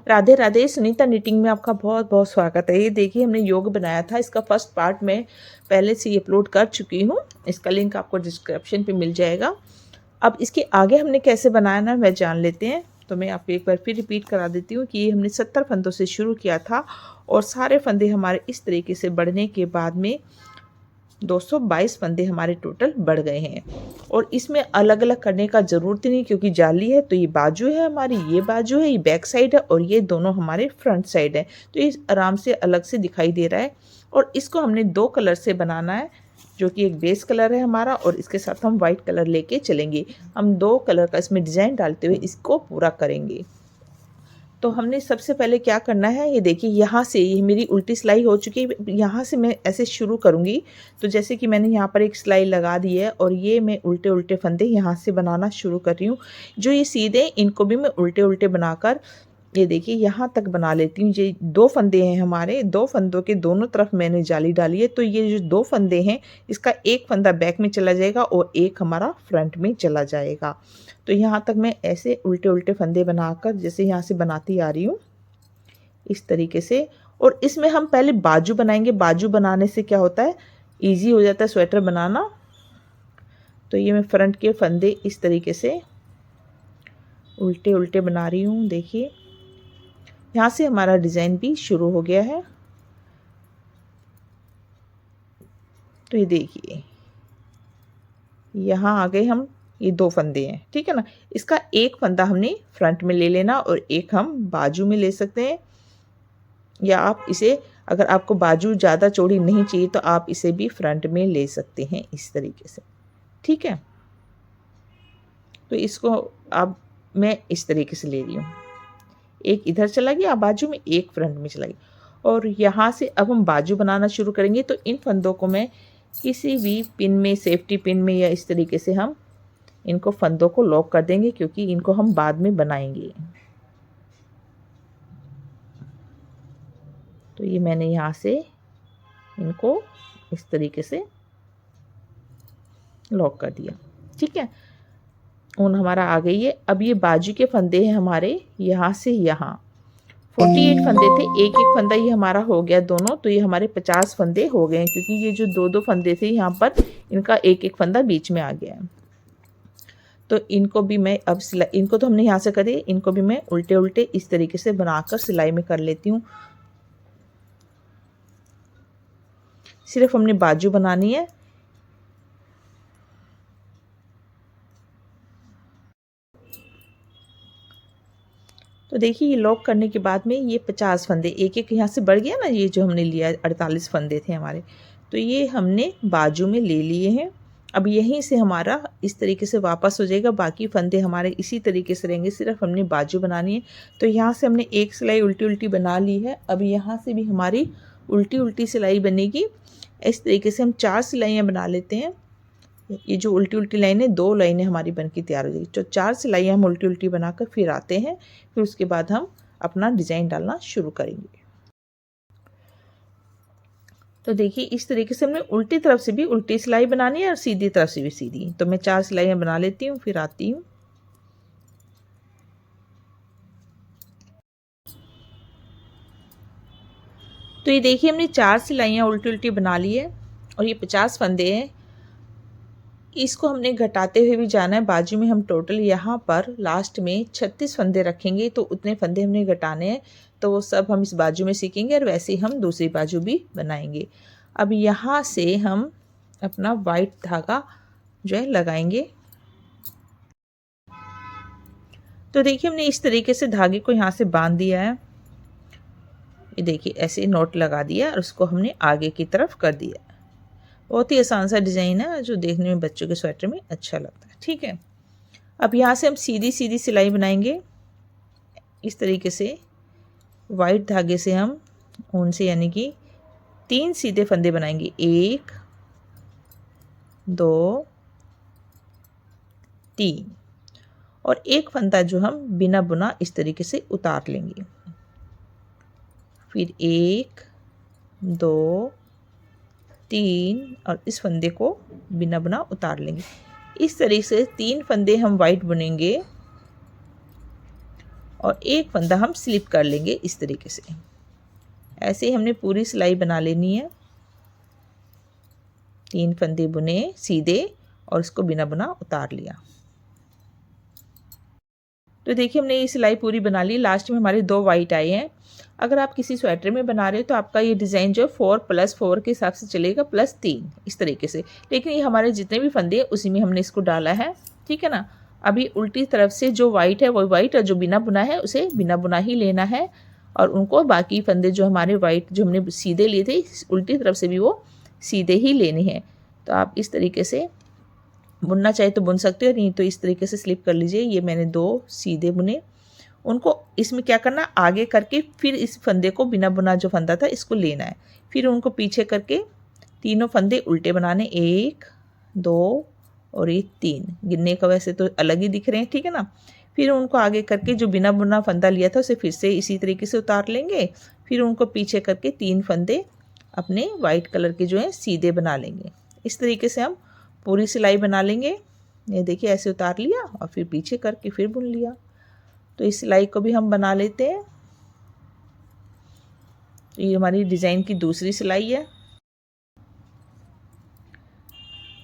Radhe Radhe. Sunita knitting में आपका बहुत बहुत स्वागत है। ये देखिए हमने योग बनाया था, इसका फर्स्ट पार्ट मैं पहले से ही अपलोड कर चुकी हूँ। इसका लिंक आपको डिस्क्रिप्शन पे मिल जाएगा। अब इसके आगे हमने कैसे बनाया ना वह जान लेते हैं। तो मैं आपको एक बार फिर रिपीट करा देती हूँ कि ये हमने 70 फंदों से शुरू किया था और सारे फंदे हमारे इस तरीके से बढ़ने के बाद में 222 फंदे हमारे टोटल बढ़ गए हैं। और इसमें अलग अलग करने का ज़रूरत ही नहीं, क्योंकि जाली है तो ये बाजू है हमारी, ये बाजू है, ये बैक साइड है और ये दोनों हमारे फ्रंट साइड है। तो ये आराम से अलग से दिखाई दे रहा है। और इसको हमने 2 कलर से बनाना है, जो कि एक बेस कलर है हमारा और इसके साथ हम वाइट कलर लेके चलेंगे। हम 2 कलर का इसमें डिज़ाइन डालते हुए इसको पूरा करेंगे। तो हमने सबसे पहले क्या करना है, ये देखिए यहाँ से ये मेरी उल्टी सिलाई हो चुकी है। यहाँ से मैं ऐसे शुरू करूँगी। तो जैसे कि मैंने यहाँ पर एक सिलाई लगा दी है और ये मैं उल्टे उल्टे फंदे यहाँ से बनाना शुरू कर रही हूँ। जो ये सीधे इनको भी मैं उल्टे उल्टे बनाकर ये देखिए यहाँ तक बना लेती हूँ। ये 2 फंदे हैं हमारे, 2 फंदों के दोनों तरफ मैंने जाली डाली है। तो ये जो 2 फंदे हैं, इसका एक फंदा बैक में चला जाएगा और एक हमारा फ्रंट में चला जाएगा। तो यहाँ तक मैं ऐसे उल्टे उल्टे फंदे बनाकर जैसे यहाँ से बनाती आ रही हूँ इस तरीके से। और इसमें हम पहले बाजू बनाएंगे। बाजू बनाने से क्या होता है, ईजी हो जाता है स्वेटर बनाना। तो ये मैं फ्रंट के फंदे इस तरीके से उल्टे उल्टे बना रही हूँ। देखिए यहाँ से हमारा डिज़ाइन भी शुरू हो गया है। तो ये देखिए यहाँ आ गए हम, ये 2 फंदे हैं, ठीक है ना। इसका एक फंदा हमने फ्रंट में ले लेना और एक हम बाजू में ले सकते हैं। या आप इसे, अगर आपको बाजू ज़्यादा चौड़ी नहीं चाहिए तो आप इसे भी फ्रंट में ले सकते हैं इस तरीके से, ठीक है। तो इसको अब मैं इस तरीके से ले रही हूँ। एक इधर चला गया बाजू में, एक फ्रंट में चला गया। और यहाँ से अब हम बाजू बनाना शुरू करेंगे। तो इन फंदों को मैं किसी भी पिन में, सेफ्टी पिन में या इस तरीके से हम इनको फंदों को लॉक कर देंगे, क्योंकि इनको हम बाद में बनाएंगे। तो ये मैंने यहाँ से इनको इस तरीके से लॉक कर दिया, ठीक है। ऊन हमारा आ गई है। अब ये बाजू के फंदे हैं हमारे, यहाँ से यहाँ 48 फंदे थे। एक एक फंदा ये हमारा हो गया दोनों। तो ये हमारे 50 फंदे हो गए हैं, क्योंकि ये जो 2-2 फंदे थे यहाँ पर, इनका एक एक फंदा बीच में आ गया है। तो इनको भी मैं अब सिलाई, इनको तो हमने यहाँ से करे, इनको भी मैं उल्टे उल्टे इस तरीके से बनाकर सिलाई में कर लेती हूँ। सिर्फ हमने बाजू बनानी है। तो देखिए ये लॉक करने के बाद में ये 50 फंदे एक एक यहाँ से बढ़ गया ना, ये जो हमने लिया 48 फंदे थे हमारे, तो ये हमने बाजू में ले लिए हैं। अब यहीं से हमारा इस तरीके से वापस हो जाएगा। बाकी फंदे हमारे इसी तरीके से रहेंगे, सिर्फ हमने बाजू बनानी है। तो यहाँ से हमने एक सिलाई उल्टी उल्टी बना ली है। अब यहाँ से भी हमारी उल्टी उल्टी सिलाई बनेगी। इस तरीके से हम 4 सिलाइयाँ बना लेते हैं। ये जो उल्टी उल्टी लाइनें, 2 लाइनें हमारी बनके तैयार हो जाएगी। तो 4 सिलाइयाँ हम उल्टी उल्टी बनाकर फिर आते हैं। फिर उसके बाद हम अपना डिज़ाइन डालना शुरू करेंगे। तो देखिए इस तरीके से हमने उल्टी तरफ से भी उल्टी सिलाई बनानी है और सीधी तरफ से भी सीधी। तो मैं 4 सिलाइयाँ बना लेती हूँ, फिर आती हूँ। तो ये देखिए हमने 4 सिलाइयाँ उल्टी उल्टी बना ली है और ये 50 फंदे हैं। इसको हमने घटाते हुए भी जाना है। बाजू में हम टोटल यहाँ पर लास्ट में 36 फंदे रखेंगे, तो उतने फंदे हमने घटाने हैं। तो वो सब हम इस बाजू में सीखेंगे और वैसे ही हम दूसरी बाजू भी बनाएंगे। अब यहाँ से हम अपना वाइट धागा जो है लगाएंगे। तो देखिए हमने इस तरीके से धागे को यहाँ से बांध दिया है। ये देखिए ऐसे नॉट लगा दिया और उसको हमने आगे की तरफ कर दिया। बहुत ही आसान सा डिज़ाइन है जो देखने में बच्चों के स्वेटर में अच्छा लगता है, ठीक है। अब यहाँ से हम सीधी सीधी सिलाई बनाएंगे इस तरीके से। वाइट धागे से हम ऊन से यानी कि 3 सीधे फंदे बनाएंगे, 1 2 3, और एक फंदा जो हम बिना बुना इस तरीके से उतार लेंगे। फिर 1 2 3 और इस फंदे को बिना बुना उतार लेंगे। इस तरीके से 3 फंदे हम वाइट बुनेंगे और एक फंदा हम स्लिप कर लेंगे इस तरीके से। ऐसे ही हमने पूरी सिलाई बना लेनी है। 3 फंदे बुने सीधे और इसको बिना बुना उतार लिया। तो देखिए हमने ये सिलाई पूरी बना ली। लास्ट में हमारे 2 वाइट आए हैं। अगर आप किसी स्वेटर में बना रहे हो तो आपका ये डिज़ाइन जो 4+4 के हिसाब से चलेगा, +3 इस तरीके से। लेकिन ये हमारे जितने भी फंदे हैं उसी में हमने इसको डाला है, ठीक है ना। अभी उल्टी तरफ से जो वाइट है वो वाइट, और जो बिना बुना है उसे बिना बुना ही लेना है, और उनको बाकी फंदे जो हमारे वाइट जो हमने सीधे लिए थे उल्टी तरफ से भी वो सीधे ही लेने हैं। तो आप इस तरीके से बुनना चाहे तो बुन सकते हो, नहीं तो इस तरीके से स्लिप कर लीजिए। ये मैंने 2 सीधे बुने। उनको इसमें क्या करना, आगे करके फिर इस फंदे को बिना बुना जो फंदा था इसको लेना है, फिर उनको पीछे करके तीनों फंदे उल्टे बनाने, 1 2 और ये 3। गिनने का वैसे तो अलग ही दिख रहे हैं, ठीक है ना। फिर उनको आगे करके जो बिना बुना फंदा लिया था उसे फिर से इसी तरीके से उतार लेंगे, फिर उनको पीछे करके 3 फंदे अपने वाइट कलर के जो हैं सीधे बना लेंगे। इस तरीके से हम पूरी सिलाई बना लेंगे। ये देखिए ऐसे उतार लिया और फिर पीछे करके फिर बुन लिया। तो इस सिलाई को भी हम बना लेते हैं। तो ये हमारी डिज़ाइन की दूसरी सिलाई है।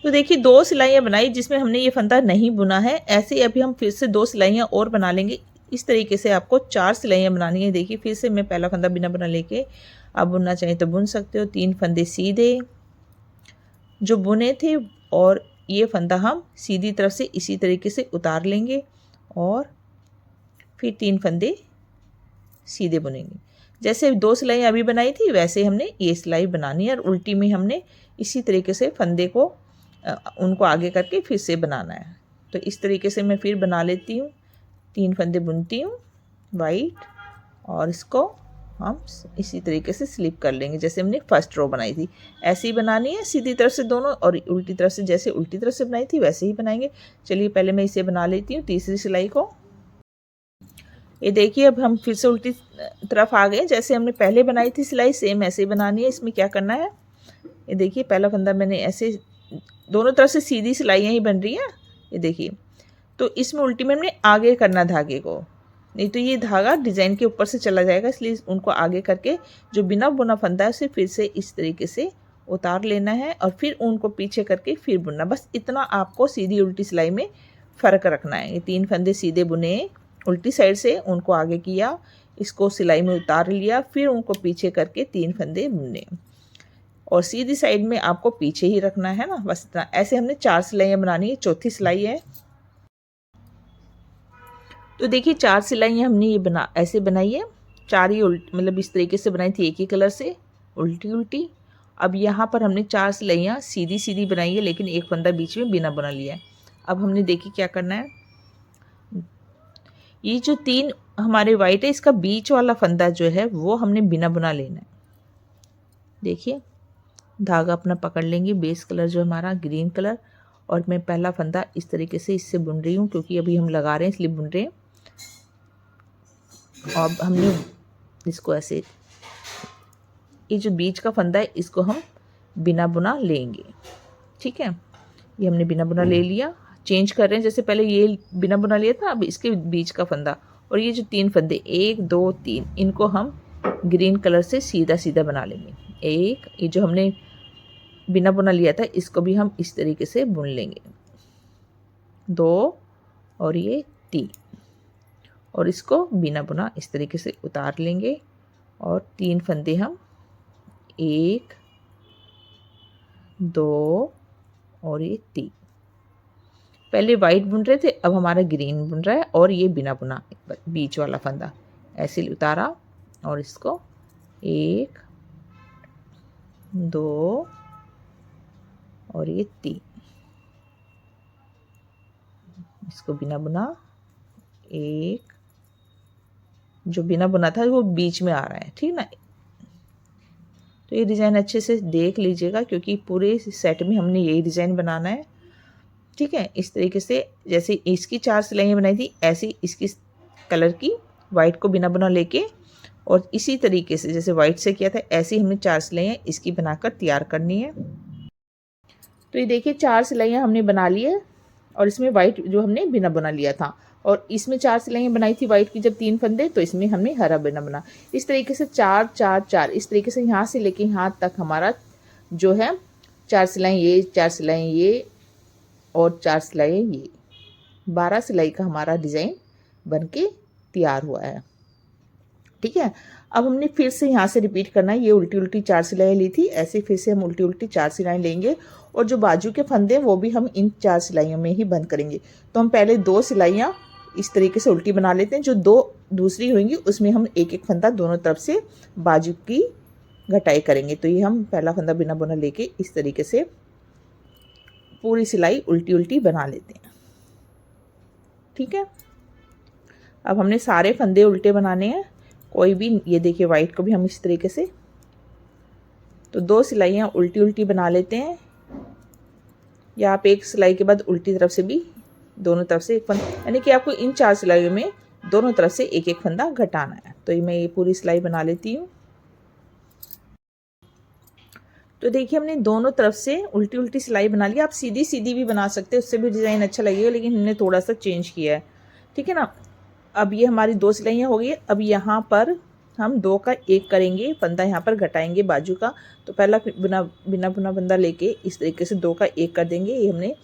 तो देखिए 2 सिलाइयाँ बनाई जिसमें हमने ये फंदा नहीं बुना है। ऐसे ही अभी हम फिर से 2 सिलाइयाँ और बना लेंगे। इस तरीके से आपको 4 सिलाइयाँ बनानी है। देखिए फिर से मैं पहला फंदा बिना बुना लेके, आप बुनना चाहें तो बुन सकते हो। 3 फंदे सीधे जो बुने थे, और ये फंदा हम सीधी तरफ से इसी तरीके से उतार लेंगे, और फिर 3 फंदे सीधे बुनेंगे। जैसे 2 सिलाइयाँ अभी बनाई थी वैसे हमने ये सिलाई बनानी है, और उल्टी में हमने इसी तरीके से फंदे को उनको आगे करके फिर से बनाना है। तो इस तरीके से मैं फिर बना लेती हूँ। 3 फंदे बुनती हूँ वाइट, और इसको हम इसी तरीके से स्लिप कर लेंगे जैसे हमने फर्स्ट रो बनाई थी। ऐसे ही बनानी है सीधी तरफ से दोनों, और उल्टी तरफ से जैसे उल्टी तरफ से बनाई थी वैसे ही बनाएंगे। चलिए पहले मैं इसे बना लेती हूँ तीसरी सिलाई को। ये देखिए अब हम फिर से उल्टी तरफ आ गए। जैसे हमने पहले बनाई थी सिलाई सेम ऐसे ही बनानी है। इसमें क्या करना है, ये देखिए पहला फंदा मैंने ऐसे दोनों तरफ से सीधी सिलाइयाँ ही बन रही हैं, ये देखिए। तो इसमें उल्टी में हमने आगे करना धागे को, नहीं तो ये धागा डिज़ाइन के ऊपर से चला जाएगा, इसलिए उनको आगे करके जो बिना बुना फंदा है उसे फिर से इस तरीके से उतार लेना है, और फिर उनको पीछे करके फिर बुनना। बस इतना आपको सीधी उल्टी सिलाई में फ़र्क रखना है। ये 3 फंदे सीधे बुने उल्टी साइड से, उनको आगे किया, इसको सिलाई में उतार लिया, फिर उनको पीछे करके 3 फंदे बुने, और सीधी साइड में आपको पीछे ही रखना है ना, बस इतना। ऐसे हमने 4 सिलाइयाँ बनानी है। चौथी सिलाई है। तो देखिए 4 सिलाइयाँ हमने ये ऐसे बनाई है। 4 ही मतलब इस तरीके से बनाई थी, एक ही कलर से उल्टी उल्टी। अब यहाँ पर हमने 4 सिलाइयाँ सीधी सीधी बनाई है, लेकिन एक फंदा बीच में बिना बुना लिया है। अब हमने देखिए क्या करना है, ये जो 3 हमारे वाइट है इसका बीच वाला फंदा जो है वो हमने बिना बुना लेना है। देखिए धागा अपना पकड़ लेंगे, बेस कलर जो हमारा ग्रीन कलर, और मैं पहला फंदा इस तरीके से इससे बुन रही हूँ क्योंकि अभी हम लगा रहे हैं इसलिए बुन रहे हैं। और हमने इसको ऐसे, ये जो बीच का फंदा है इसको हम बिना बुना लेंगे, ठीक है। ये हमने बिना बुना ले लिया। चेंज कर रहे हैं, जैसे पहले ये बिना बुना लिया था, अब इसके बीच का फंदा, और ये जो 3 फंदे 1 2 3 इनको हम ग्रीन कलर से सीधा सीधा बना लेंगे। एक ये जो हमने बिना बुना लिया था इसको भी हम इस तरीके से बुन लेंगे, 2 और ये 3, और इसको बिना बुना इस तरीके से उतार लेंगे, और 3 फंदे हम 1 2 और ये 3। पहले वाइट बुन रहे थे, अब हमारा ग्रीन बुन रहा है, और ये बिना बुना बीच वाला फंदा ऐसे उतारा, और इसको 1 2 और ये 3, इसको बिना बुना, एक जो बिना बुना था वो बीच में आ रहा है, ठीक ना। तो ये डिज़ाइन अच्छे से देख लीजिएगा क्योंकि पूरे सेट में हमने यही डिज़ाइन बनाना है, ठीक है। इस तरीके से जैसे इसकी 4 सिलाइयाँ बनाई थी ऐसी इसकी कलर की वाइट को बिना बुना लेके, और इसी तरीके से जैसे वाइट से किया था ऐसे ही हमने 4 सिलाइयाँ इसकी बनाकर तैयार करनी है। तो ये देखिए 4 सिलाइयाँ हमने बना ली है, और इसमें वाइट जो हमने बिना बुना लिया था, और इसमें 4 सिलाइयाँ बनाई थी वाइट की जब 3 फंदे, तो इसमें हमने हरा बिना बना। इस तरीके से 4 4 4 इस तरीके से यहाँ से लेके यहाँ तक हमारा जो है 4 सिलाई ये, 4 सिलाई ये और 4 सिलाई ये, 12 सिलाई का हमारा डिज़ाइन बनके तैयार हुआ है। ठीक है, अब हमने फिर से यहाँ से रिपीट करना है। ये उल्टी उल्टी 4 सिलाई ली थी, ऐसे फिर से हम उल्टी उल्टी 4 सिलाई लेंगे और जो बाजू के फंदे वो भी हम इन 4 सिलाइयों में ही बंद करेंगे। तो हम पहले 2 सिलाइयाँ इस तरीके से उल्टी बना लेते हैं, जो 2 दूसरी होंगी उसमें हम एक एक फंदा दोनों तरफ से बाजू की घटाई करेंगे। तो ये हम पहला फंदा बिना बुना लेके इस तरीके से पूरी सिलाई उल्टी उल्टी बना लेते हैं। ठीक है, अब हमने सारे फंदे उल्टे बनाने हैं, कोई भी, ये देखिए वाइट को भी हम इस तरीके से, तो 2 सिलाइयाँ उल्टी उल्टी बना लेते हैं, या आप एक सिलाई के बाद उल्टी तरफ से भी दोनों तरफ से एक फंदा, यानी कि आपको इन 4 सिलाइयों में दोनों तरफ से एक एक फंदा घटाना है। तो मैं ये पूरी सिलाई बना लेती हूँ। तो देखिए हमने दोनों तरफ से उल्टी उल्टी सिलाई बना ली। आप सीधी सीधी भी बना सकते हैं, उससे भी डिज़ाइन अच्छा लगेगा, लेकिन हमने थोड़ा सा चेंज किया है। ठीक है ना, अब ये हमारी 2 सिलाइयाँ हो गई। अब यहाँ पर हम 2 का 1 करेंगे, फंदा यहाँ पर घटाएंगे बाजू का। तो पहला बिना बुना फंदा लेके इस तरीके से 2 का 1 कर देंगे। ये हमने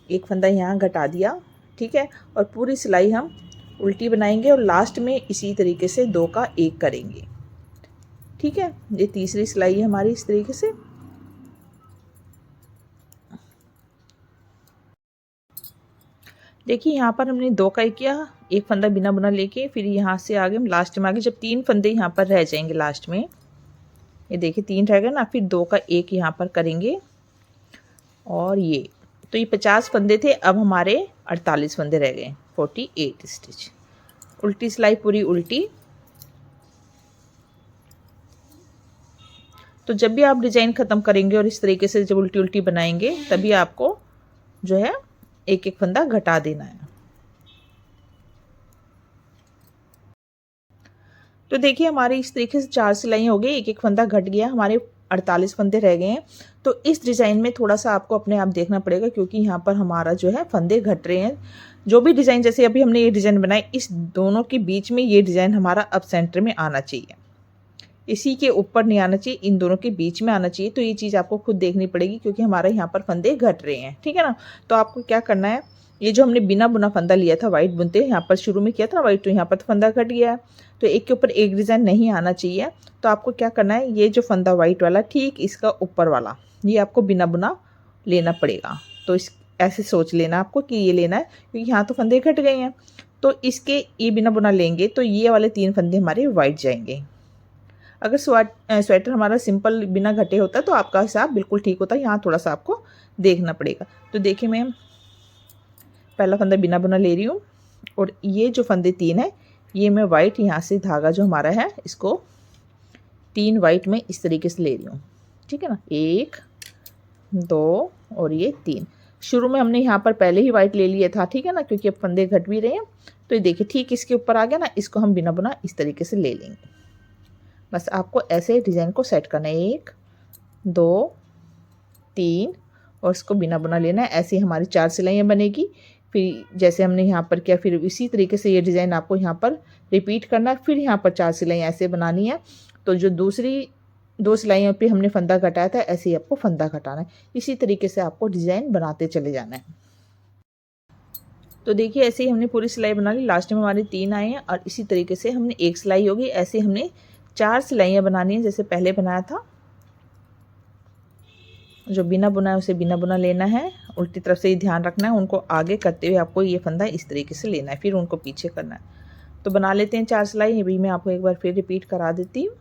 एक फंदा यहाँ घटा दिया। ठीक है, और पूरी सिलाई हम उल्टी बनाएंगे और लास्ट में इसी तरीके से 2 का 1 करेंगे। ठीक है, ये तीसरी सिलाई है हमारी इस तरीके से। देखिए यहाँ पर हमने 2 का 1 किया, एक फंदा बिना बुना लेके, फिर यहाँ से आगे हम लास्ट में आगे जब 3 फंदे यहाँ पर रह जाएंगे लास्ट में, ये देखिए 3 रह गए ना, फिर 2 का 1 यहाँ पर करेंगे। और ये तो ये 50 फंदे थे, अब हमारे 48 फंदे रह गए, 48 स्टिच। उल्टी सिलाई पूरी उल्टी। तो जब भी आप डिजाइन ख़त्म करेंगे और इस तरीके से जब उल्टी उल्टी बनाएंगे, तभी आपको जो है एक एक फंदा घटा देना है। तो देखिए हमारे इस तरीके से 4 सिलाइयाँ हो गई, एक एक फंदा घट गया, हमारे 48 फंदे रह गए हैं। तो इस डिज़ाइन में थोड़ा सा आपको अपने आप देखना पड़ेगा, क्योंकि यहाँ पर हमारा जो है फंदे घट रहे हैं। जो भी डिज़ाइन, जैसे अभी हमने ये डिज़ाइन बनाई, इस दोनों के बीच में ये डिज़ाइन हमारा अब सेंटर में आना चाहिए, इसी के ऊपर नहीं आना चाहिए, इन दोनों के बीच में आना चाहिए। तो ये चीज़ आपको खुद देखनी पड़ेगी, क्योंकि हमारे यहाँ पर फंदे घट रहे हैं। ठीक है ना, तो आपको क्या करना है, ये जो हमने बिना बुना फंदा लिया था वाइट बुनते, यहाँ पर शुरू में किया था ना वाइट, तो यहाँ पर फंदा घट गया है, तो एक के ऊपर एक डिज़ाइन नहीं आना चाहिए। तो आपको क्या करना है, ये जो फंदा वाइट वाला ठीक इसका ऊपर वाला, ये आपको बिना बुना लेना पड़ेगा। तो इस ऐसे सोच लेना आपको कि ये लेना है, क्योंकि यहाँ तो फंदे घट गए हैं, तो इसके ये बिना बुना लेंगे तो ये वाले 3 फंदे हमारे वाइट जाएंगे। अगर स्वेटर हमारा सिंपल बिना घटे होता तो आपका हिसाब बिल्कुल ठीक होता, यहाँ थोड़ा सा आपको देखना पड़ेगा। तो देखिए मैं पहला फंदा बिना बुना ले रही हूँ, और ये जो फंदे 3 है, ये मैं वाइट यहाँ से धागा जो हमारा है इसको 3 वाइट में इस तरीके से ले रही हूँ। ठीक है ना, 1 2 और ये 3। शुरू में हमने यहाँ पर पहले ही वाइट ले लिया था। ठीक है ना, क्योंकि अब फंदे घट भी रहे हैं। तो ये देखिए ठीक इसके ऊपर आ गया ना, इसको हम बिना बुना इस तरीके से ले लेंगे। बस आपको ऐसे डिज़ाइन को सेट करना है, 1 2 3 और इसको बिना बुना लेना है। ऐसे ही हमारी 4 सिलाइयाँ बनेगी। फिर जैसे हमने यहाँ पर किया, फिर इसी तरीके से ये डिज़ाइन आपको यहाँ पर रिपीट करना है। फिर यहाँ पर 4 सिलाइयाँ ऐसे बनानी है। तो जो दूसरी 2 सिलाइयों पे हमने फंदा घटाया था, ऐसे ही आपको फंदा घटाना है। इसी तरीके से आपको डिज़ाइन बनाते चले जाना है। तो देखिए ऐसे ही हमने पूरी सिलाई बना ली, लास्ट में हमारे 3 आए हैं, और इसी तरीके से हमने 1 सिलाई होगी। ऐसे हमने 4 सिलाइयाँ बनानी है, जैसे पहले बनाया था। जो बिना बुना है उसे बिना बुना लेना है, उल्टी तरफ से ही ध्यान रखना है, उनको आगे करते हुए आपको ये फंदा इस तरीके से लेना है, फिर उनको पीछे करना है। तो बना लेते हैं 4 सिलाई। ये भी मैं आपको एक बार फिर रिपीट करा देती हूँ।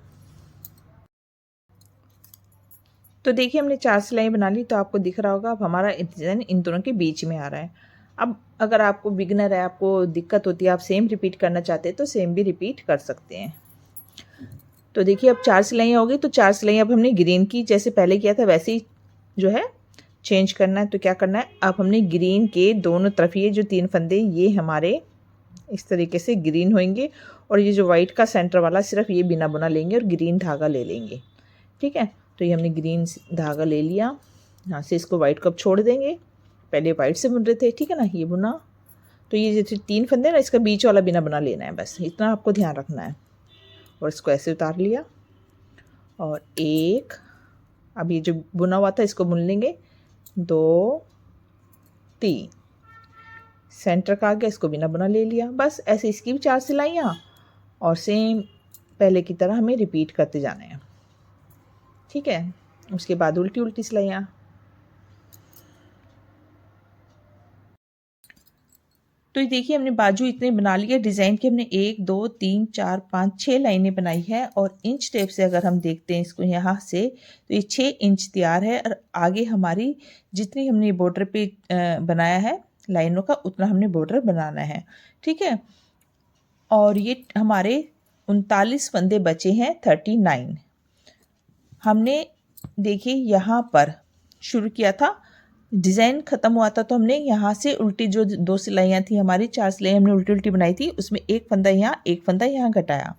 तो देखिए हमने 4 सिलाई बना ली, तो आपको दिख रहा होगा अब हमारा डिज़ाइन इन दोनों के बीच में आ रहा है। अब अगर आपको बिगनर है, आपको दिक्कत होती है, आप सेम रिपीट करना चाहते हैं, तो सेम भी रिपीट कर सकते हैं। तो देखिए अब 4 सिलाइयाँ हो गई। तो 4 सिलाइयाँ अब हमने ग्रीन की, जैसे पहले किया था वैसे ही जो है चेंज करना है। तो क्या करना है, अब हमने ग्रीन के दोनों तरफ ये जो 3 फंदे, ये हमारे इस तरीके से ग्रीन होंगे, और ये जो वाइट का सेंटर वाला सिर्फ ये बिना बुना लेंगे और ग्रीन धागा ले लेंगे। ठीक है, तो ये हमने ग्रीन धागा ले लिया, यहाँ से इसको वाइट को अब छोड़ देंगे। पहले वाइट से बुन रहे थे, ठीक है ना, ये बुना। तो ये जैसे 3 फंदे ना, इसका बीच वाला बिना बना लेना है, बस इतना आपको ध्यान रखना है। और इसको ऐसे उतार लिया और 1, अब ये जो बुना हुआ था इसको बुन लेंगे, 2 3, सेंटर का आ गया, इसको बिना बुना ले लिया। बस ऐसे इसकी भी 4 सिलाइयाँ और सेम पहले की तरह हमें रिपीट करते जाना है, ठीक है। उसके बाद उल्टी उल्टी सिलाइयाँ। तो ये देखिए हमने बाजू इतने बना लिए डिज़ाइन के, हमने 1 2 3 4 5 6 लाइनें बनाई है। और इंच टेप से अगर हम देखते हैं इसको यहाँ से, तो ये 6 इंच तैयार है। और आगे हमारी जितनी हमने बॉर्डर पे बनाया है लाइनों का, उतना हमने बॉर्डर बनाना है, ठीक है। और ये हमारे 39 फंदे बचे हैं, 39। हमने देखिए यहाँ पर शुरू किया था, डिज़ाइन ख़त्म हुआ था तो हमने यहाँ से उल्टी जो 2 सिलाइयाँ थी, हमारी 4 सिलाइयाँ हमने उल्टी उल्टी बनाई थी, उसमें एक फंदा यहाँ एक फंदा यहाँ घटाया,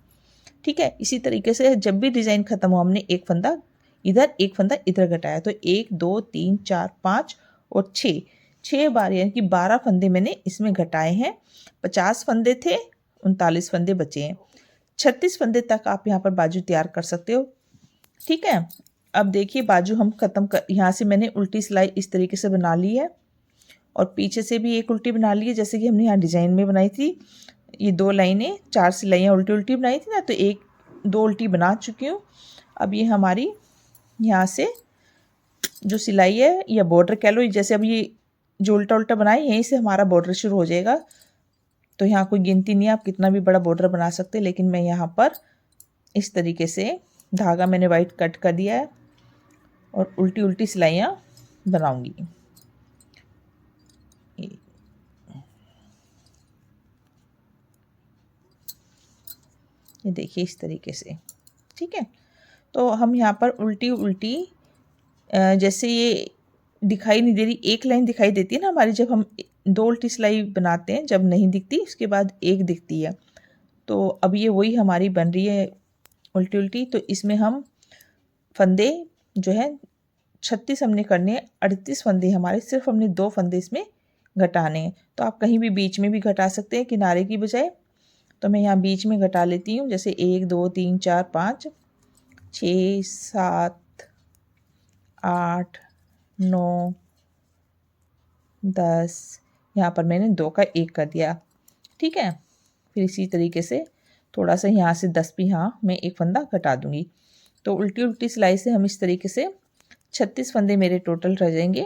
ठीक है। इसी तरीके से जब भी डिज़ाइन ख़त्म हुआ हमने एक फंदा इधर एक फंदा इधर घटाया। तो 1 2 3 4 5 और 6 बार, यानी कि 12 फंदे मैंने इसमें घटाए हैं। 50 फंदे थे, 39 फंदे बचे हैं। 36 फंदे तक आप यहाँ पर बाजू तैयार कर सकते हो, ठीक है। अब देखिए बाजू हम ख़त्म कर, यहाँ से मैंने उल्टी सिलाई इस तरीके से बना ली है और पीछे से भी एक उल्टी बना ली है, जैसे कि हमने यहाँ डिज़ाइन में बनाई थी। ये 2 लाइनें 4 सिलाइयाँ उल्टी उल्टी बनाई थी ना, तो 1 2 उल्टी बना चुकी हूँ। अब ये हमारी यहाँ से जो सिलाई है या बॉर्डर कह लो, जैसे अब ये जो उल्टा उल्टा बनाए यहीं से हमारा बॉर्डर शुरू हो जाएगा। तो यहाँ कोई गिनती नहीं है, आप कितना भी बड़ा बॉर्डर बना सकते हैं, लेकिन मैं यहाँ पर इस तरीके से धागा मैंने वाइट कट कर दिया है और उल्टी उल्टी सिलाइयाँ बनाऊंगी। ये देखिए इस तरीके से, ठीक है। तो हम यहाँ पर उल्टी उल्टी, जैसे ये दिखाई नहीं दे रही, एक लाइन दिखाई देती है ना हमारी, जब हम 2 उल्टी सिलाई बनाते हैं, जब नहीं दिखती उसके बाद एक दिखती है। तो अब ये वही हमारी बन रही है उल्टी उल्टी। तो इसमें हम फंदे जो है 36 हमने करने हैं, 38 फंदे हमारे, सिर्फ हमने 2 फंदे इसमें घटाने हैं। तो आप कहीं भी बीच में भी घटा सकते हैं किनारे की बजाय। तो मैं यहाँ बीच में घटा लेती हूँ, जैसे 1 2 3 4 5 6 7 8 9 10, यहाँ पर मैंने 2 का 1 कर दिया, ठीक है। फिर इसी तरीके से थोड़ा सा यहाँ से 10 भी यहाँ मैं एक फंदा घटा दूँगी। तो उल्टी उल्टी सिलाई से हम इस तरीके से 36 फंदे मेरे टोटल रह जाएंगे,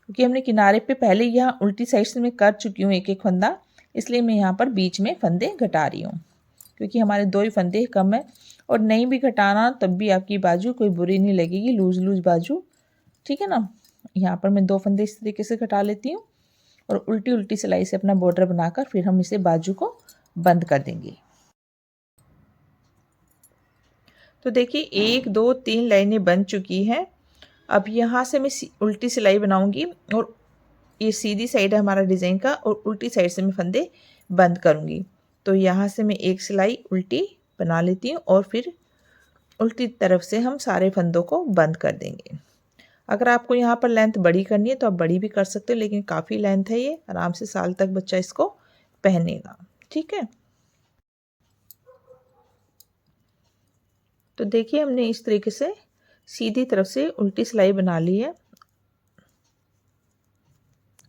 क्योंकि हमने किनारे पे पहले यहाँ उल्टी साइड से मैं कर चुकी हूँ एक एक फंदा, इसलिए मैं यहाँ पर बीच में फंदे घटा रही हूँ, क्योंकि हमारे 2 ही फंदे कम है। और नहीं भी घटाना तब भी आपकी बाजू कोई बुरी नहीं लगेगी, लूज लूज बाजू, ठीक है ना। यहाँ पर मैं 2 फंदे इस तरीके से घटा लेती हूँ और उल्टी उल्टी सिलाई से अपना बॉर्डर बनाकर फिर हम इसे बाजू को बंद कर देंगे। तो देखिए 1 2 3 लाइनें बन चुकी हैं। अब यहाँ से मैं उल्टी सिलाई बनाऊंगी और ये सीधी साइड है हमारा डिज़ाइन का, और उल्टी साइड से मैं फंदे बंद करूंगी। तो यहाँ से मैं एक सिलाई उल्टी बना लेती हूँ और फिर उल्टी तरफ से हम सारे फंदों को बंद कर देंगे। अगर आपको यहाँ पर लेंथ बड़ी करनी है तो आप बड़ी भी कर सकते हो, लेकिन काफ़ी लेंथ है ये, आराम से साल तक बच्चा इसको पहनेगा, ठीक है। तो देखिए हमने इस तरीके से सीधी तरफ से उल्टी सिलाई बना ली है।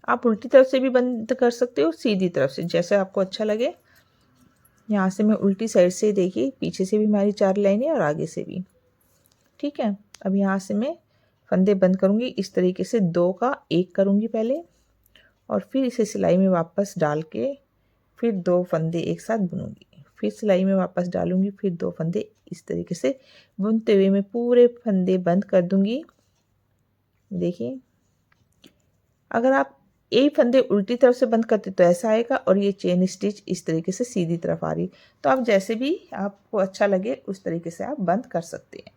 आप उल्टी तरफ से भी बंद कर सकते हो, सीधी तरफ से, जैसे आपको अच्छा लगे। यहाँ से मैं उल्टी साइड से, देखिए पीछे से भी हमारी 4 लाइनें और आगे से भी, ठीक है। अब यहाँ से मैं फंदे बंद करूँगी, इस तरीके से 2 का 1 करूँगी पहले, और फिर इसे सिलाई में वापस डाल के फिर 2 फंदे एक साथ बुनूंगी, फिर सिलाई में वापस डालूंगी, फिर 2 फंदे, इस तरीके से बुनते हुए मैं पूरे फंदे बंद कर दूंगी। देखिए अगर आप एक फंदे उल्टी तरफ से बंद करते तो ऐसा आएगा, और ये चेन स्टिच इस तरीके से सीधी तरफ आ रही। तो आप जैसे भी आपको अच्छा लगे उस तरीके से आप बंद कर सकते हैं।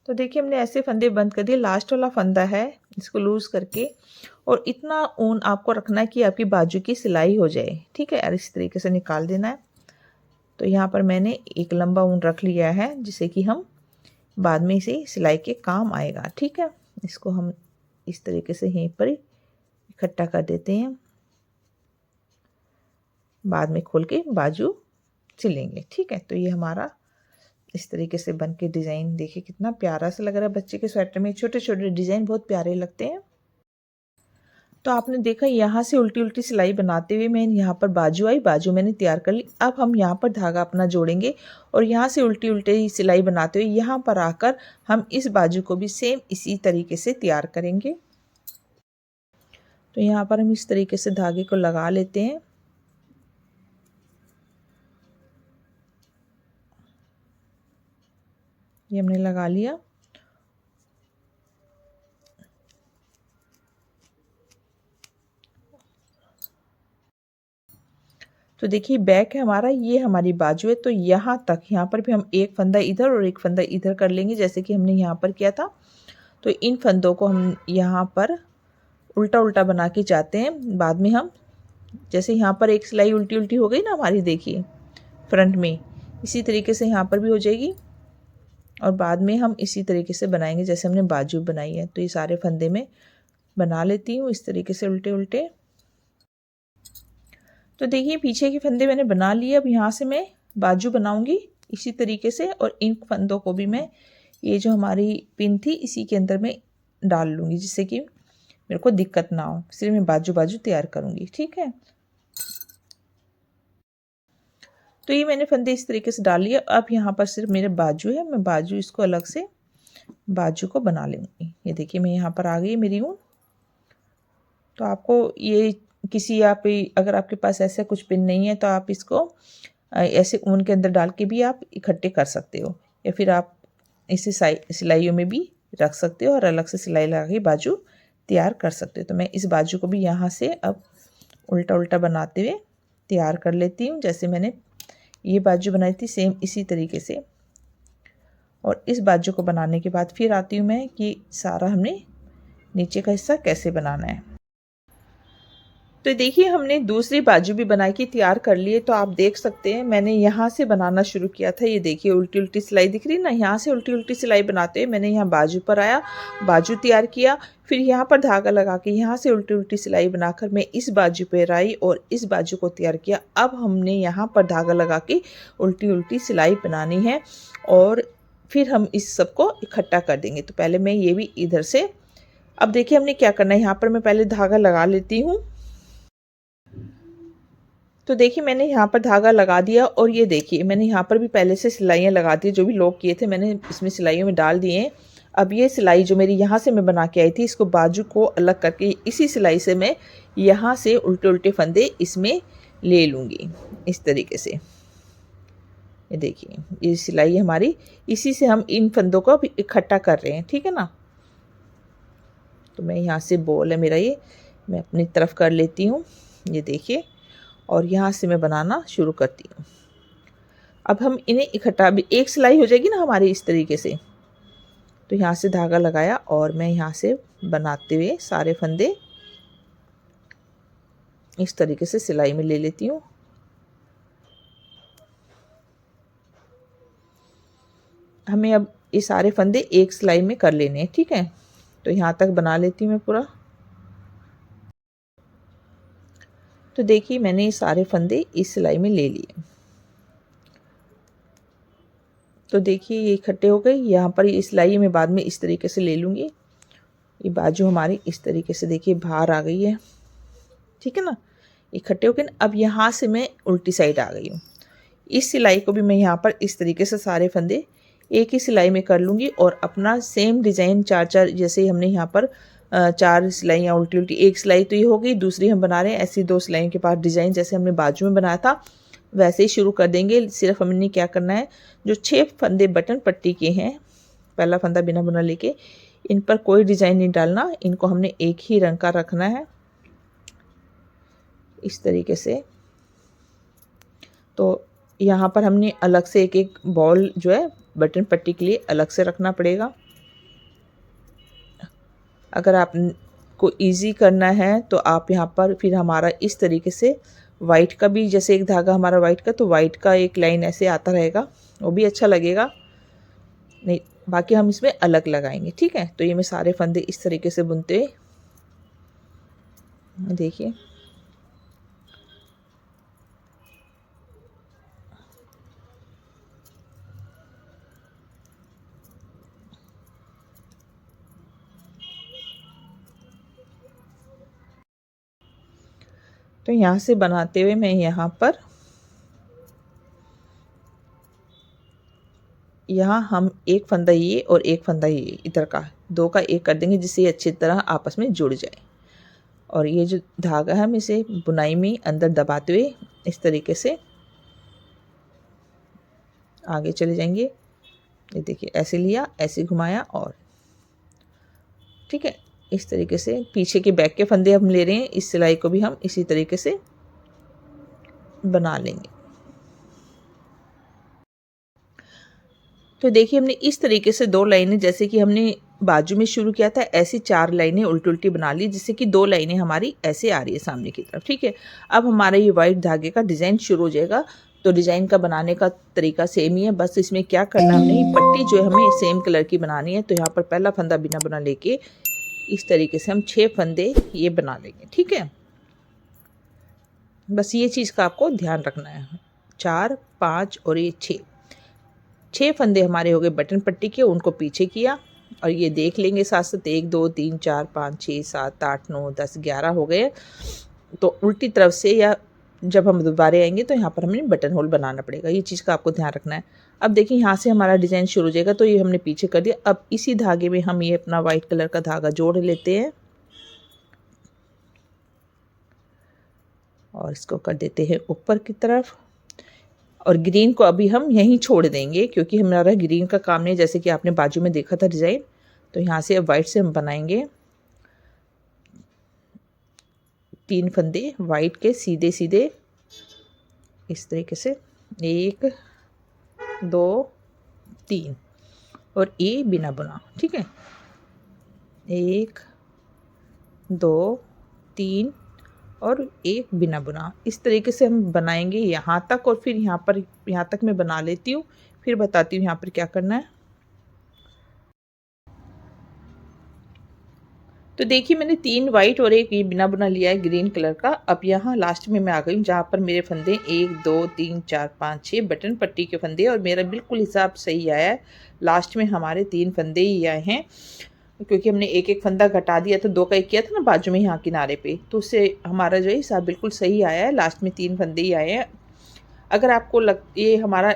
तो देखिए हमने ऐसे फंदे बंद कर दिए। लास्ट वाला फंदा है, इसको लूज करके, और इतना ऊन आपको रखना है कि आपकी बाजू की सिलाई हो जाए, ठीक है। और इस तरीके से निकाल देना है। तो यहाँ पर मैंने एक लंबा ऊन रख लिया है, जिसे कि हम बाद में इसे सिलाई के काम आएगा, ठीक है। इसको हम इस तरीके से यहीं पर ही इकट्ठा कर देते हैं, बाद में खोल के बाजू सिलेंगे। ठीक है, तो ये हमारा इस तरीके से बन के डिज़ाइन देखिए कितना प्यारा सा लग रहा है। बच्चे के स्वेटर में छोटे छोटे डिज़ाइन बहुत प्यारे लगते हैं। तो आपने देखा यहाँ से उल्टी उल्टी सिलाई बनाते हुए मैं यहाँ पर बाजू आई, बाजू मैंने तैयार कर ली। अब हम यहाँ पर धागा अपना जोड़ेंगे और यहाँ से उल्टी उल्टी सिलाई बनाते हुए यहाँ पर आकर हम इस बाजू को भी सेम इसी तरीके से तैयार करेंगे। तो यहाँ पर हम इस तरीके से धागे को लगा लेते हैं। ये हमने लगा लिया। तो देखिए बैक है हमारा, ये हमारी बाजू है। तो यहाँ तक, यहाँ पर भी हम एक फंदा इधर और एक फंदा इधर कर लेंगे जैसे कि हमने यहाँ पर किया था। तो इन फंदों को हम यहाँ पर उल्टा उल्टा बना के जाते हैं। बाद में हम जैसे यहाँ पर एक सिलाई उल्टी उल्टी हो गई ना हमारी, देखिए फ्रंट में, इसी तरीके से यहाँ पर भी हो जाएगी और बाद में हम इसी तरीके से बनाएंगे जैसे हमने बाजू बनाई है। तो ये सारे फंदे में बना लेती हूँ इस तरीके से उल्टे उल्टे। तो देखिए पीछे के फंदे मैंने बना लिए। अब यहाँ से मैं बाजू बनाऊंगी इसी तरीके से और इन फंदों को भी मैं ये जो हमारी पिन थी इसी के अंदर में डाल लूँगी जिससे कि मेरे को दिक्कत ना हो। सिर्फ मैं बाजू बाजू तैयार करूँगी। ठीक है, तो ये मैंने फंदे इस तरीके से डाल लिए। अब यहाँ पर सिर्फ मेरे बाजू है, मैं बाजू इसको अलग से बाजू को बना लूँगी। ये देखिए मैं यहाँ पर आ गई मेरी ऊन। तो आपको ये किसी अगर आपके पास ऐसा कुछ पिन नहीं है तो आप इसको ऐसे ऊन के अंदर डाल के भी आप इकट्ठे कर सकते हो, या फिर आप इसे सिलाइयों में भी रख सकते हो और अलग से सिलाई लगा के बाजू तैयार कर सकते हो। तो मैं इस बाजू को भी यहाँ से अब उल्टा उल्टा बनाते हुए तैयार कर लेती हूँ जैसे मैंने ये बाजू बनाई थी सेम इसी तरीके से। और इस बाजू को बनाने के बाद फिर आती हूँ मैं कि सारा हमने नीचे का हिस्सा कैसे बनाना है। तो देखिए हमने दूसरी बाजू भी बना के तैयार कर ली है। तो आप देख सकते हैं मैंने यहाँ से बनाना शुरू किया था। ये देखिए उल्टी उल्टी सिलाई दिख रही है ना, यहाँ से उल्टी उल्टी सिलाई बनाते हुए मैंने यहाँ बाजू पर आया, बाजू तैयार किया, फिर यहाँ पर धागा लगा के यहाँ से उल्टी उल्टी सिलाई बनाकर मैं इस बाजू पर आई और इस बाजू को तैयार किया। अब हमने यहाँ पर धागा लगा के उल्टी उल्टी सिलाई बनानी है और फिर हम इस सबको इकट्ठा कर देंगे। तो पहले मैं ये भी इधर से, अब देखिए हमने क्या करना है, यहाँ पर मैं पहले धागा लगा लेती हूँ। तो देखिए मैंने यहाँ पर धागा लगा दिया और ये देखिए मैंने यहाँ पर भी पहले से सिलाइयाँ लगा दी, जो भी लॉक किए थे मैंने इसमें सिलाइयों में डाल दिए हैं। अब ये सिलाई जो मेरी यहाँ से मैं बना के आई थी, इसको बाजू को अलग करके इसी सिलाई से मैं यहाँ से उल्टे उल्टे फंदे इसमें ले लूँगी इस तरीके से। ये देखिए ये सिलाई हमारी, इसी से हम इन फंदों को भी इकट्ठा कर रहे हैं। ठीक है ना, तो मैं यहाँ से बॉल है मेरा, ये मैं अपनी तरफ कर लेती हूँ, ये देखिए, और यहाँ से मैं बनाना शुरू करती हूँ। अब हम इन्हें इकट्ठा, भी एक सिलाई हो जाएगी ना हमारी इस तरीके से। तो यहाँ से धागा लगाया और मैं यहाँ से बनाते हुए सारे फंदे इस तरीके से सिलाई में ले लेती हूँ। हमें अब ये सारे फंदे एक सिलाई में कर लेने हैं। ठीक है, तो यहाँ तक बना लेती हूँ मैं पूरा। तो देखिए मैंने ये सारे फंदे इस सिलाई में ले लिए। तो देखिए ये इकट्ठे हो गए। यहाँ पर इस सिलाई में बाद में इस तरीके से ले लूँगी। ये बाजू हमारी इस तरीके से देखिए बाहर आ गई है। ठीक है ना, इकट्ठे हो गए। अब यहाँ से मैं उल्टी साइड आ गई हूँ। इस सिलाई को भी मैं यहाँ पर इस तरीके से सारे फंदे एक ही सिलाई में कर लूँगी और अपना सेम डिज़ाइन चार चार, जैसे हमने यहाँ पर चार सिलाइयाँ उल्टी उल्टी, एक सिलाई तो ये हो गई, दूसरी हम बना रहे हैं ऐसी दो सिलाइयों के बाद डिज़ाइन जैसे हमने बाजू में बनाया था वैसे ही शुरू कर देंगे। सिर्फ हमने क्या करना है, जो 6 फंदे बटन पट्टी के हैं, पहला फंदा बिना बुना लेके, इन पर कोई डिज़ाइन नहीं डालना, इनको हमने एक ही रंग का रखना है इस तरीके से। तो यहाँ पर हमने अलग से एक एक बॉल जो है बटन पट्टी के लिए अलग से रखना पड़ेगा। अगर आप को इजी करना है तो आप यहाँ पर फिर हमारा इस तरीके से वाइट का भी, जैसे एक धागा हमारा वाइट का, तो वाइट का एक लाइन ऐसे आता रहेगा, वो भी अच्छा लगेगा। नहीं, बाकी हम इसमें अलग लगाएंगे। ठीक है, तो ये मैं सारे फंदे इस तरीके से बुनते देखिए तो यहाँ से बनाते हुए मैं यहाँ हम एक फंदा ये और एक फंदा ये इधर का दो का एक कर देंगे जिससे ये अच्छी तरह आपस में जुड़ जाए। और ये जो धागा है हम इसे बुनाई में अंदर दबाते हुए इस तरीके से आगे चले जाएंगे। ये देखिए ऐसे लिया, ऐसे घुमाया और ठीक है, इस तरीके से पीछे के बैक के फंदे हम ले रहे हैं, इस सिलाई को भी हम इसी तरीके से बना लेंगे। तो देखिए हमने इस तरीके से 2 लाइनें जैसे कि हमने बाजू में शुरू किया था ऐसी 4 लाइनें उल्टी उल्टी बना ली, जिससे कि 2 लाइनें हमारी ऐसे आ रही है सामने की तरफ। ठीक है, अब हमारा ये वाइट धागे का डिज़ाइन शुरू हो जाएगा। तो डिज़ाइन का बनाने का तरीका सेम ही है, बस इसमें क्या करना हमने पट्टी जो है हमें सेम कलर की बनानी है। तो यहाँ पर पहला फंदा बिना बुना लेके इस तरीके से हम 6 फंदे ये बना लेंगे। ठीक है, बस ये चीज़ का आपको ध्यान रखना है। 4, 5 और ये 6 फंदे हमारे हो गए बटन पट्टी के, उनको पीछे किया और ये देख लेंगे साथ साथ 1 2 3 4 5 6 7 8 9 10 11 हो गए। तो उल्टी तरफ से या जब हम दोबारा आएंगे तो यहाँ पर हमें बटन होल बनाना पड़ेगा, ये चीज़ का आपको ध्यान रखना है। अब देखिए यहाँ से हमारा डिज़ाइन शुरू हो जाएगा, तो ये हमने पीछे कर दिया। अब इसी धागे में हम ये अपना वाइट कलर का धागा जोड़ लेते हैं और इसको कर देते हैं ऊपर की तरफ। और ग्रीन को अभी हम यहीं छोड़ देंगे क्योंकि हमारा ग्रीन का काम नहीं, जैसे कि आपने बाजू में देखा था डिज़ाइन। तो यहाँ से अब वाइट से हम बनाएंगे 3 फंदे वाइट के सीधे सीधे इस तरीके से 1 2 3 और ये बिना बुना। ठीक है, 1 2 3 और एक बिना बुना। इस तरीके से हम बनाएंगे यहाँ तक और फिर यहाँ तक मैं बना लेती हूँ, फिर बताती हूँ यहाँ पर क्या करना है। तो देखिए मैंने 3 वाइट और एक ये बिना बुना लिया है ग्रीन कलर का। अब यहाँ लास्ट में मैं आ गई जहाँ पर मेरे फंदे 1 2 3 4 5 6 बटन पट्टी के फंदे और मेरा बिल्कुल हिसाब सही आया है। लास्ट में हमारे 3 फंदे ही आए हैं क्योंकि हमने एक एक फंदा घटा दिया था, 2 का एक किया था ना बाजू में यहाँ किनारे पे, तो उससे हमारा जो है हिसाब बिल्कुल सही आया है। लास्ट में 3 फंदे ही आए हैं। अगर आपको ये हमारा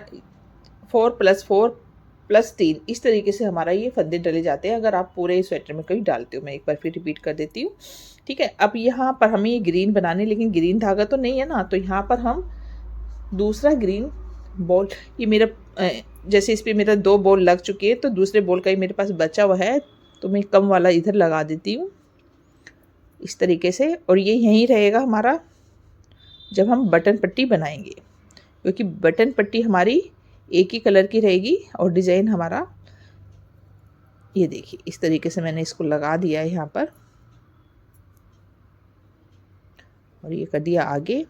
4+4+3 इस तरीके से हमारा ये फंदे डले जाते हैं अगर आप पूरे स्वेटर में कहीं डालते हो। मैं एक बार फिर रिपीट कर देती हूँ। ठीक है, अब यहाँ पर हमें ये ग्रीन बनाने, लेकिन ग्रीन धागा तो नहीं है ना, तो यहाँ पर हम दूसरा ग्रीन बॉल, ये मेरा जैसे इस पर मेरा 2 बॉल लग चुके हैं तो दूसरे बॉल का ही मेरे पास बचा हुआ है, तो मैं कम वाला इधर लगा देती हूँ इस तरीके से। और ये यहीं रहेगा हमारा जब हम बटन पट्टी बनाएंगे, क्योंकि बटन पट्टी हमारी एक ही कलर की रहेगी और डिज़ाइन हमारा ये देखिए इस तरीके से मैंने इसको लगा दिया है यहाँ पर और ये कर दिया आगे।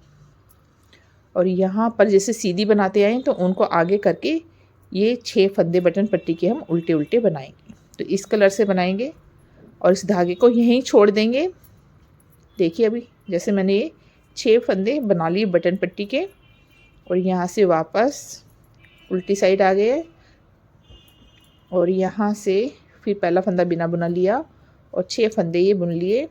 और यहाँ पर जैसे सीधी बनाते आए तो उनको आगे करके ये 6 फंदे बटन पट्टी के हम उल्टे उल्टे बनाएंगे। तो इस कलर से बनाएंगे और इस धागे को यहीं छोड़ देंगे। देखिए अभी जैसे मैंने ये 6 फंदे बना लिए बटन पट्टी के और यहाँ से वापस उल्टी साइड आ गए और यहाँ से फिर पहला फंदा बिना बुना लिया और 6 फंदे ये बुन लिए,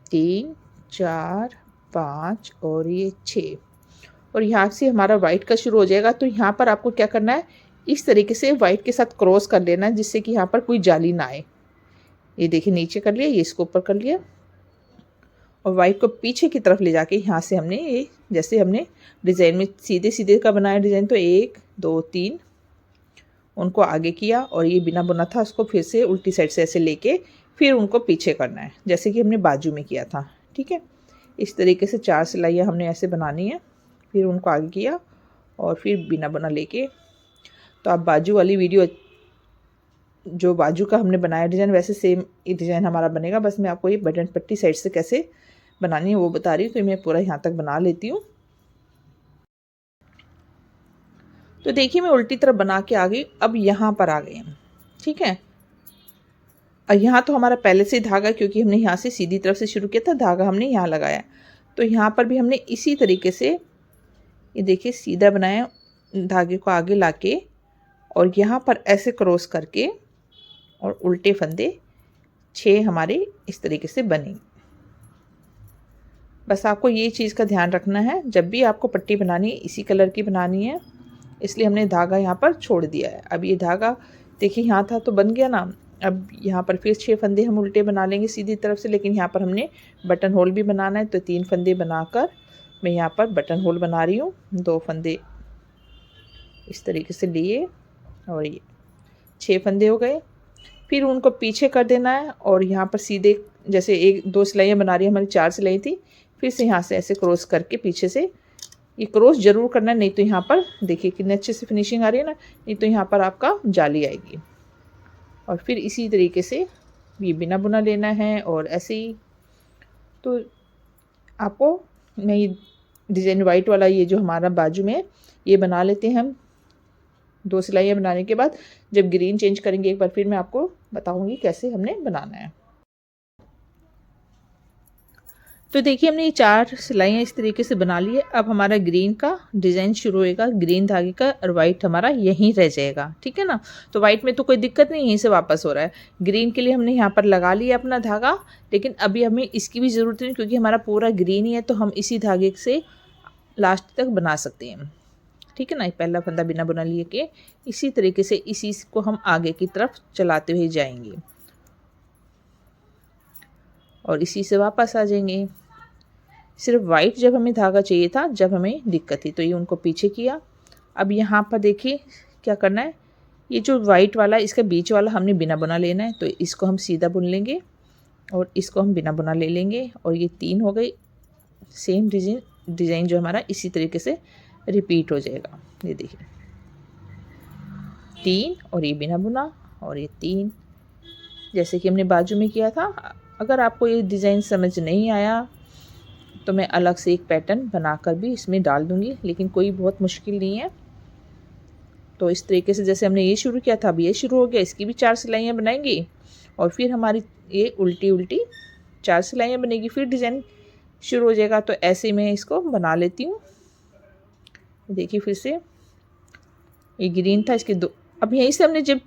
3 4 5 और ये 6। और यहाँ से हमारा वाइट का शुरू हो जाएगा। तो यहाँ पर आपको क्या करना है, इस तरीके से वाइट के साथ क्रॉस कर लेना है जिससे कि यहाँ पर कोई जाली ना आए। ये देखिए नीचे कर लिया, ये इसको ऊपर कर लिया और वाइट को पीछे की तरफ ले जाके यहाँ से हमने ये जैसे हमने डिज़ाइन में सीधे सीधे का बनाया डिज़ाइन, तो 1 2 3 उनको आगे किया और ये बिना बुना था उसको फिर से उल्टी साइड से ऐसे लेके फिर उनको पीछे करना है जैसे कि हमने बाजू में किया था। ठीक है, इस तरीके से 4 सिलाइयाँ हमने ऐसे बनानी है, फिर उनको आगे किया और फिर बिना बुना लेके। तो आप बाजू वाली वीडियो जो बाजू का हमने बनाया डिज़ाइन वैसे सेम ये डिज़ाइन हमारा बनेगा, बस मैं आपको ये बटन पट्टी साइड से कैसे बनानी है वो बता रही हूँ। तो मैं पूरा यहाँ तक बना लेती हूँ। तो देखिए मैं उल्टी तरफ बना के आ गई, अब यहाँ पर आ गई हम। ठीक है, और यहाँ तो हमारा पहले से धागा, क्योंकि हमने यहाँ से सीधी तरफ से शुरू किया था, धागा हमने यहाँ लगाया, तो यहाँ पर भी हमने इसी तरीके से ये देखिए सीधा बनाया, धागे को आगे लाके और यहाँ पर ऐसे क्रॉस करके और उल्टे फंदे 6 हमारे इस तरीके से बने। बस आपको ये चीज़ का ध्यान रखना है, जब भी आपको पट्टी बनानी है इसी कलर की बनानी है, इसलिए हमने धागा यहाँ पर छोड़ दिया है। अब ये धागा देखिए यहाँ था तो बन गया ना, अब यहाँ पर फिर 6 फंदे हम उल्टे बना लेंगे सीधी तरफ से, लेकिन यहाँ पर हमने बटन होल भी बनाना है, तो 3 फंदे बनाकर मैं यहाँ पर बटन होल बना रही हूँ। 2 फंदे इस तरीके से लिए और ये 6 फंदे हो गए। फिर उनको पीछे कर देना है और यहाँ पर सीधे जैसे 1-2 सिलाइयाँ बना रही है, हमारी 4 सिलाई थी, फिर से यहाँ से ऐसे क्रॉस करके पीछे से ये क्रॉस जरूर करना है, नहीं तो यहाँ पर देखिए कितने अच्छे से फिनिशिंग आ रही है ना, नहीं तो यहाँ पर आपका जाली आएगी। और फिर इसी तरीके से ये बिना बुना लेना है और ऐसे ही। तो आपको मैं ये डिज़ाइन वाइट वाला ये जो हमारा बाजू में ये बना लेते हैं हम। 2 सिलाइयाँ बनाने के बाद जब ग्रीन चेंज करेंगे एक बार फिर मैं आपको बताऊंगी कैसे हमने बनाना है। तो देखिए हमने ये 4 सिलाइयाँ इस तरीके से बना ली है। अब हमारा ग्रीन का डिज़ाइन शुरू होएगा, ग्रीन धागे का, और वाइट हमारा यहीं रह जाएगा, ठीक है ना। तो वाइट में तो कोई दिक्कत नहीं, यहीं से वापस हो रहा है। ग्रीन के लिए हमने यहाँ पर लगा लिया अपना धागा, लेकिन अभी हमें इसकी भी ज़रूरत नहीं, क्योंकि हमारा पूरा ग्रीन ही है, तो हम इसी धागे से लास्ट तक बना सकते हैं, ठीक है ना। पहला फंदा बिना बुना लिए के इसी तरीके से इसी को हम आगे की तरफ चलाते हुए जाएंगे और इसी से वापस आ जाएंगे। सिर्फ वाइट जब हमें धागा चाहिए था, जब हमें दिक्कत थी, तो ये उनको पीछे किया। अब यहाँ पर देखिए क्या करना है, ये जो वाइट वाला इसका बीच वाला हमने बिना बुना लेना है, तो इसको हम सीधा बुन लेंगे और इसको हम बिना बुना ले लेंगे और ये 3 हो गई। सेम डिज़ाइन जो हमारा इसी तरीके से रिपीट हो जाएगा। ये देखिए 3 और ये बिना बुना और ये 3, जैसे कि हमने बाजू में किया था। अगर आपको ये डिज़ाइन समझ नहीं आया तो मैं अलग से एक पैटर्न बनाकर भी इसमें डाल दूंगी, लेकिन कोई बहुत मुश्किल नहीं है। तो इस तरीके से जैसे हमने ये शुरू किया था, अब ये शुरू हो गया, इसकी भी 4 सिलाइयाँ बनाएंगी और फिर हमारी ये उल्टी उल्टी 4 सिलाइयाँ बनेगी, फिर डिज़ाइन शुरू हो जाएगा। तो ऐसे मैं इसको बना लेती हूँ। देखिए फिर से ये ग्रीन था, इसके 2, अब यहीं से हमने जब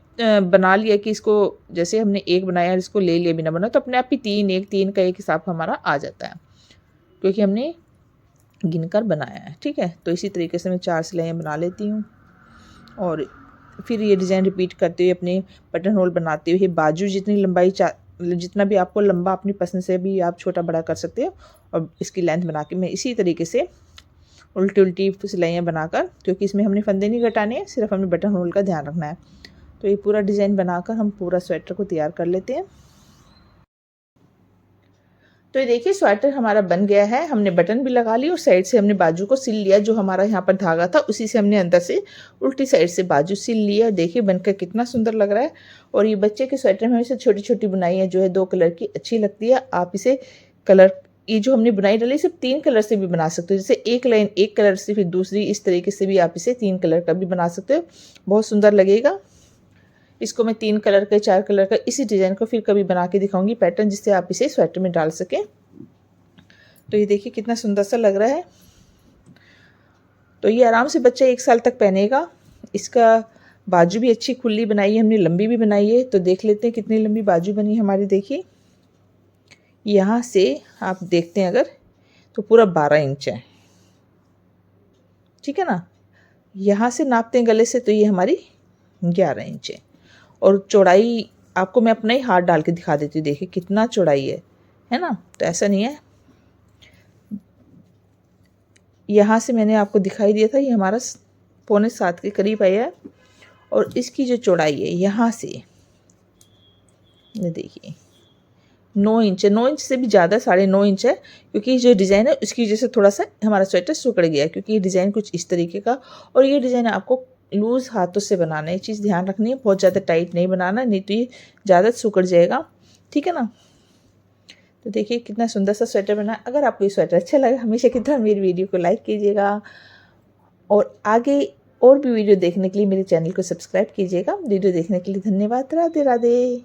बना लिया कि इसको जैसे हमने एक बनाया और इसको ले लिया बिना बना, तो अपने आप ही 3 का एक हिसाब हमारा आ जाता है, क्योंकि हमने गिनकर बनाया है, ठीक है। तो इसी तरीके से मैं 4 सिलाइयाँ बना लेती हूँ और फिर ये डिज़ाइन रिपीट करते हुए अपने बटन होल बनाते हुए बाजू जितनी लंबाई जितना भी आपको लंबा अपनी पसंद से भी आप छोटा बड़ा कर सकते हो, और इसकी लेंथ बना के मैं इसी तरीके से उल्टी उल्टी सिलाइयाँ बनाकर, क्योंकि इसमें हमने फंदे नहीं घटाने हैं, सिर्फ हमें बटन होल का ध्यान रखना है। तो ये पूरा डिज़ाइन बनाकर हम पूरा स्वेटर को तैयार कर लेते हैं। तो ये देखिए स्वेटर हमारा बन गया है। हमने बटन भी लगा ली और साइड से हमने बाजू को सिल लिया, जो हमारा यहाँ पर धागा था उसी से हमने अंदर से उल्टी साइड से बाजू सिल लिया। देखिए बनकर कितना सुंदर लग रहा है। और ये बच्चे के स्वेटर में हमेशा छोटी छोटी बुनाई है जो है 2 कलर की अच्छी लगती है। आप इसे कलर, ये जो हमने बुनाई डाली सिर्फ 3 कलर से भी बना सकते हो, जैसे एक लाइन एक कलर से, फिर दूसरी इस तरीके से भी आप इसे 3 कलर का भी बना सकते हो, बहुत सुंदर लगेगा। इसको मैं 3 कलर का 4 कलर का इसी डिज़ाइन को फिर कभी बना के दिखाऊंगी पैटर्न, जिससे आप इसे स्वेटर में डाल सकें। तो ये देखिए कितना सुंदर सा लग रहा है। तो ये आराम से बच्चा 1 साल तक पहनेगा। इसका बाजू भी अच्छी खुली बनाई है हमने, लंबी भी बनाई है। तो देख लेते हैं कितनी लंबी बाजू बनी है हमारी। देखिए यहाँ से आप देखते हैं अगर, तो पूरा 12 इंच है, ठीक है ना। यहाँ से नापते हैं गले से, तो ये हमारी 11 इंच है। और चौड़ाई आपको मैं अपना ही हाथ डाल के दिखा देती हूँ। देखिए कितना चौड़ाई है ना। तो ऐसा नहीं है, यहाँ से मैंने आपको दिखाई दिया था, ये हमारा 6.25 के करीब आया है। और इसकी जो चौड़ाई है यहाँ से, ये देखिए 9 इंच है, 9 इंच से भी ज़्यादा, 9.5 इंच है। क्योंकि जो डिज़ाइन है उसकी वजह से थोड़ा सा हमारा स्वेटर सिकुड़ गया है, क्योंकि ये डिज़ाइन कुछ इस तरीके का। और ये डिज़ाइन आपको लूज़ हाथों से बनाना है, ये चीज़ ध्यान रखनी है, बहुत ज़्यादा टाइट नहीं बनाना, नहीं तो ये ज़्यादा सिकुड़ जाएगा, ठीक है ना। तो देखिए कितना सुंदर सा स्वेटर बना। अगर आपको ये स्वेटर अच्छा लगा, हमेशा की तरह मेरी वीडियो को लाइक कीजिएगा और आगे और भी वीडियो देखने के लिए मेरे चैनल को सब्सक्राइब कीजिएगा। वीडियो देखने के लिए धन्यवाद। राधे राधे।